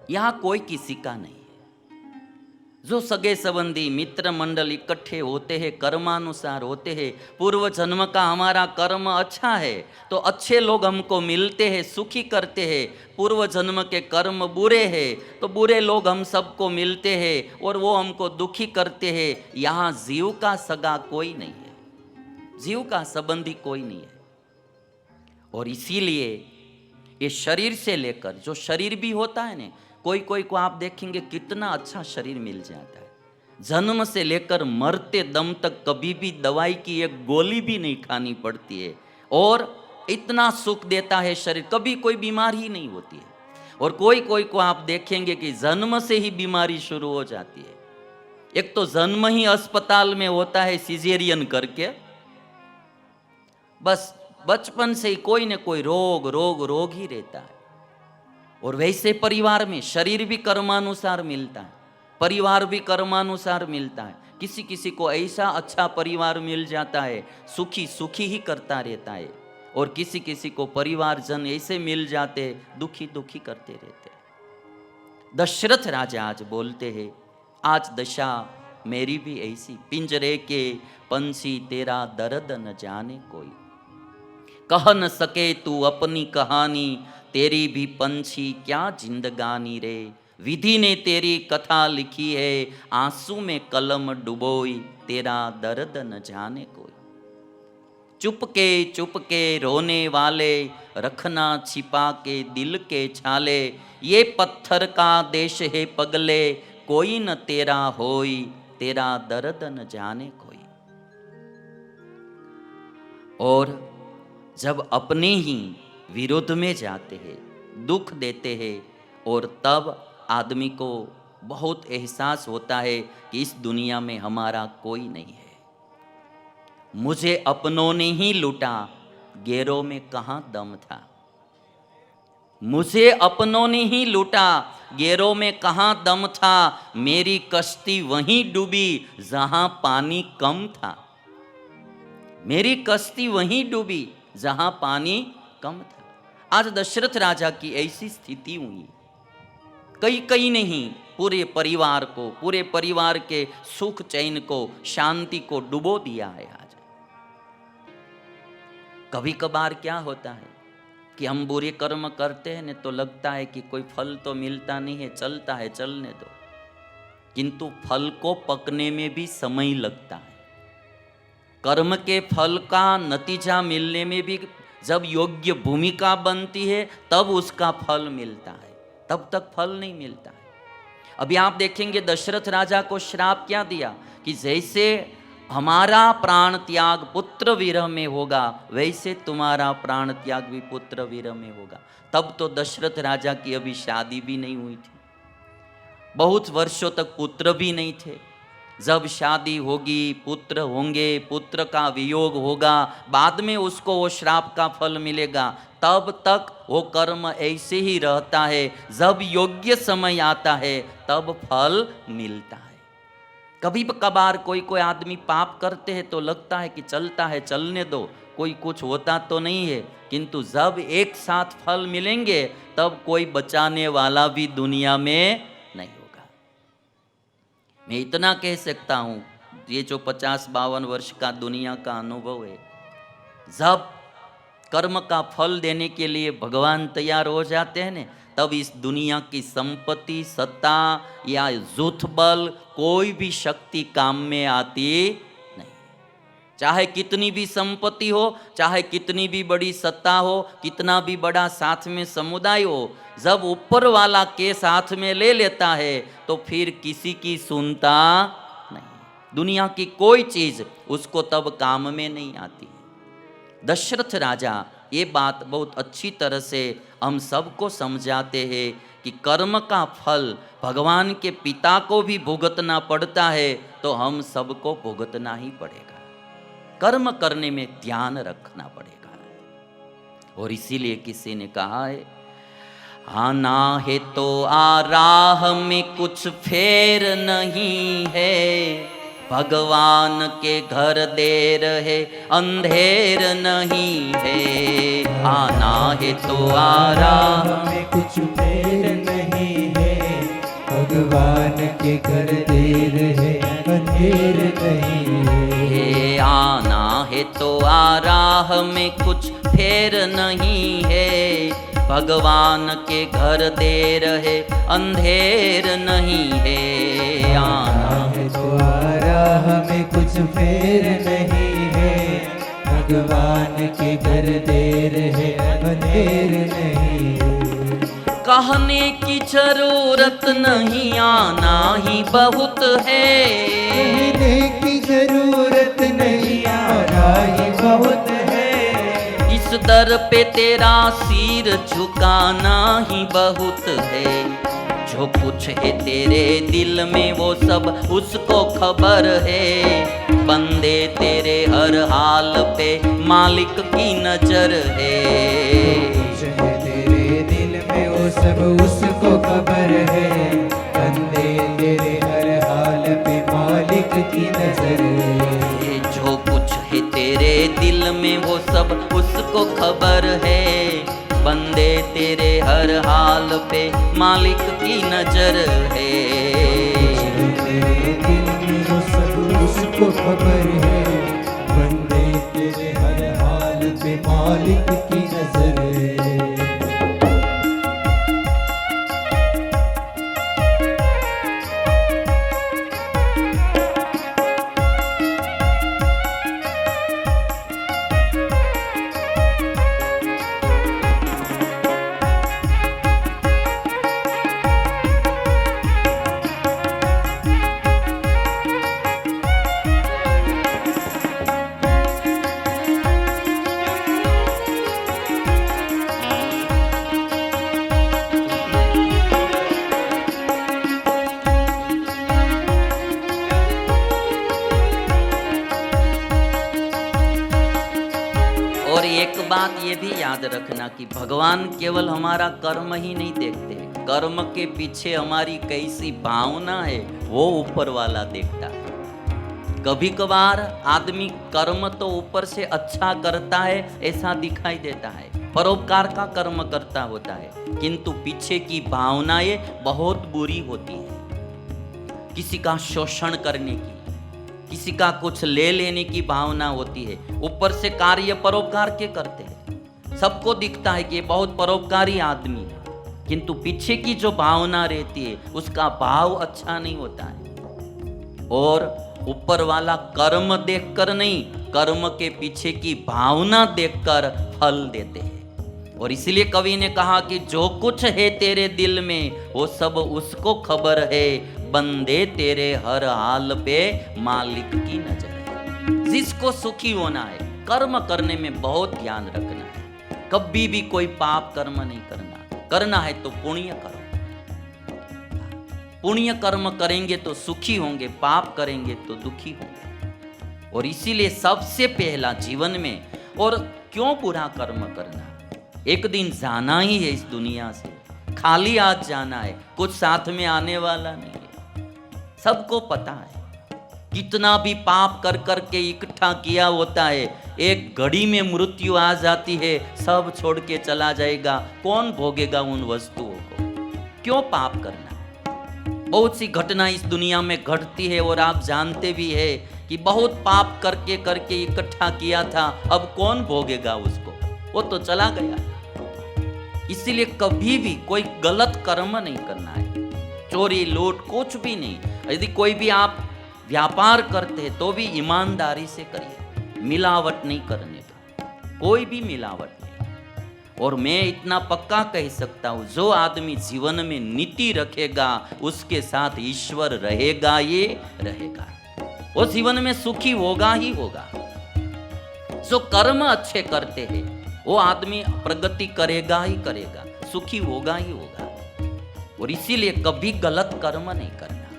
यहाँ कोई किसी का नहीं है। जो सगे संबंधी मित्र मंडल इकट्ठे होते हैं, कर्मानुसार होते हैं। पूर्व जन्म का हमारा कर्म अच्छा है तो अच्छे लोग हमको मिलते हैं, सुखी करते हैं। पूर्व जन्म के कर्म बुरे हैं तो बुरे लोग हम सबको मिलते हैं और वो हमको दुखी करते हैं। यहाँ जीव का सगा कोई नहीं है, जीव का संबंधी कोई नहीं है। और इसीलिए ये शरीर से लेकर, जो शरीर भी होता है ना, कोई कोई को आप देखेंगे कितना अच्छा शरीर मिल जाता है, जन्म से लेकर मरते दम तक कभी भी दवाई की एक गोली भी नहीं खानी पड़ती है और इतना सुख देता है शरीर, कभी कोई बीमारी ही नहीं होती है। और कोई कोई को आप देखेंगे कि जन्म से ही बीमारी शुरू हो जाती है। एक तो जन्म ही अस्पताल में होता है सिजेरियन करके, बस बचपन से ही कोई न कोई रोग ही रहता है। और वैसे परिवार में शरीर भी कर्मानुसार मिलता है, परिवार भी कर्मानुसार मिलता है। किसी किसी को ऐसा अच्छा परिवार मिल जाता है, सुखी सुखी ही करता रहता है, और किसी किसी को परिवारजन ऐसे मिल जाते दुखी दुखी करते रहते। दशरथ राजा आज बोलते हैं, आज दशा मेरी भी ऐसी, पिंजरे के पंछी तेरा दर्द न जाने कोई। कह न सके तू अपनी कहानी, तेरी भी पंछी क्या जिंदगानी रे। विधि ने तेरी कथा लिखी है, आंसू में कलम डुबोई, तेरा दर्द न जाने कोई। चुप के रोने वाले, रखना छिपा के दिल के छाले। ये पत्थर का देश है पगले, कोई न तेरा होई, तेरा दर्द न जाने कोई। और जब अपने ही विरोध में जाते हैं, दुख देते हैं, और तब आदमी को बहुत एहसास होता है कि इस दुनिया में हमारा कोई नहीं है। मुझे अपनों ने ही लूटा, गैरों में कहाँ दम था। मुझे अपनों ने ही लूटा, गैरों में कहाँ दम था। मेरी कश्ती वहीं डूबी जहां पानी कम था। मेरी कश्ती वहीं डूबी जहां पानी कम था। आज दशरथ राजा की ऐसी स्थिति हुई, कई नहीं, पूरे परिवार को, पूरे परिवार के सुख चैन को, शांति को डुबो दिया है। आज कभी कभार क्या होता है कि हम बुरे कर्म करते हैं न, तो लगता है कि कोई फल तो मिलता नहीं है, चलता है, चलने दो। किंतु फल को पकने में भी समय लगता है। कर्म के फल का नतीजा मिलने में भी जब योग्य भूमिका बनती है तब उसका फल मिलता है, तब तक फल नहीं मिलता है। अभी आप देखेंगे दशरथ राजा को श्राप क्या दिया कि जैसे हमारा प्राण त्याग पुत्र विरह में होगा, वैसे तुम्हारा प्राण त्याग भी पुत्र विरह में होगा। तब तो दशरथ राजा की अभी शादी भी नहीं हुई थी, बहुत वर्षों तक पुत्र भी नहीं थे। जब शादी होगी, पुत्र होंगे, पुत्र का वियोग होगा, बाद में उसको वो श्राप का फल मिलेगा। तब तक वो कर्म ऐसे ही रहता है, जब योग्य समय आता है तब फल मिलता है। कभी कभार कोई आदमी पाप करते हैं तो लगता है कि चलता है, चलने दो, कोई कुछ होता तो नहीं है। किंतु जब एक साथ फल मिलेंगे तब कोई बचाने वाला भी दुनिया में नहीं होगा। मैं इतना कह सकता हूँ, ये जो 50-52 वर्ष का दुनिया का अनुभव है, जब कर्म का फल देने के लिए भगवान तैयार हो जाते हैं न, तब इस दुनिया की संपत्ति, सत्ता या जुथ बल, कोई भी शक्ति काम में आती नहीं। चाहे कितनी भी संपत्ति हो, चाहे कितनी भी बड़ी सत्ता हो, कितना भी बड़ा साथ में समुदाय हो, जब ऊपर वाला के साथ में ले लेता है तो फिर किसी की सुनता नहीं। दुनिया की कोई चीज उसको तब काम में नहीं आती। दशरथ राजा ये बात बहुत अच्छी तरह से हम सबको समझाते हैं कि कर्म का फल भगवान के पिता को भी भुगतना पड़ता है, तो हम सबको भुगतना ही पड़ेगा। कर्म करने में ध्यान रखना पड़ेगा। और इसीलिए किसी ने कहा है, आना है तो आ राह में कुछ फेर नहीं है, भगवान के घर देर है अंधेर नहीं है। आना है तो आ राह में कुछ फेर नहीं है, भगवान के घर देर है, अंधेर नहीं है। आना है तो आ राह में कुछ फेर नहीं है, भगवान के घर देर है, अंधेर नहीं है। आना है तो आ राह में कुछ फेर नहीं है, भगवान के घर देर है, अंधेर नहीं है। कहने की जरूरत नहीं, आना ही बहुत है। कहने की जरूरत नहीं, आना ही बहुत है। इस दर पे तेरा सिर झुकाना ही बहुत है। जो कुछ है तेरे दिल में वो सब उसको खबर है, बंदे तेरे हर हाल पे मालिक की नजर है। तेरे दिल में वो सब उसको खबर है, बंदे तेरे हर हाल पे मालिक की नजर है। जो कुछ है तेरे दिल में वो सब उसको खबर है, बंदे तेरे हर हाल पे मालिक की नजर है। तेरे दिल में वो सब उसको खबर है, बंदे तेरे हर हाल पे मालिक की नजर है। और एक बात ये भी याद रखना कि भगवान केवल हमारा कर्म ही नहीं देखते, कर्म के पीछे हमारी कैसी भावना है वो ऊपर वाला देखता है। कभी कभार आदमी कर्म तो ऊपर से अच्छा करता है ऐसा दिखाई देता है, परोपकार का कर्म करता होता है, किंतु पीछे की भावनाएं बहुत बुरी होती है। किसी का शोषण करने की, किसी का कुछ ले लेने की भावना होती है। ऊपर से कार्य परोपकार के करते हैं, सबको दिखता है कि ये बहुत परोपकारी आदमी है, किंतु पीछे की जो भावना रहती है उसका भाव अच्छा नहीं होता है। और ऊपर वाला कर्म देखकर नहीं, कर्म के पीछे की भावना देखकर फल देते हैं। और इसलिए कवि ने कहा कि जो कुछ है तेरे दिल में वो सब उसको खबर है, बंदे तेरे हर हाल पे मालिक की नजर है। जिसको सुखी होना है कर्म करने में बहुत ध्यान रखना है। कभी भी कोई पाप कर्म नहीं करना, करना है तो पुण्य करो। पुण्य कर्म करेंगे तो सुखी होंगे, पाप करेंगे तो दुखी होंगे। और इसीलिए सबसे पहला जीवन में, और क्यों बुरा कर्म करना, एक दिन जाना ही है इस दुनिया से, खाली हाथ जाना है, कुछ साथ में आने वाला नहीं है। सबको पता है कितना भी पाप कर कर के इकट्ठा किया होता है, एक घड़ी में मृत्यु आ जाती है, सब छोड़ के चला जाएगा। कौन भोगेगा उन वस्तुओं को? क्यों पाप करना? बहुत सी घटना इस दुनिया में घटती है और आप जानते भी है कि बहुत पाप करके करके इकट्ठा किया था, अब कौन भोगेगा उसको? वो तो चला गया। इसीलिए कभी भी कोई गलत कर्म नहीं करना है, चोरी लूट कुछ भी नहीं। यदि कोई भी आप व्यापार करते हैं तो भी ईमानदारी से करिए, मिलावट नहीं करने का, कोई भी मिलावट नहीं। और मैं इतना पक्का कह सकता हूँ, जो आदमी जीवन में नीति रखेगा उसके साथ ईश्वर रहेगा, ये रहेगा, वो जीवन में सुखी होगा ही होगा। जो कर्म अच्छे करते हैं वो आदमी प्रगति करेगा ही करेगा, सुखी होगा ही होगा। और इसीलिए कभी गलत कर्म नहीं करना।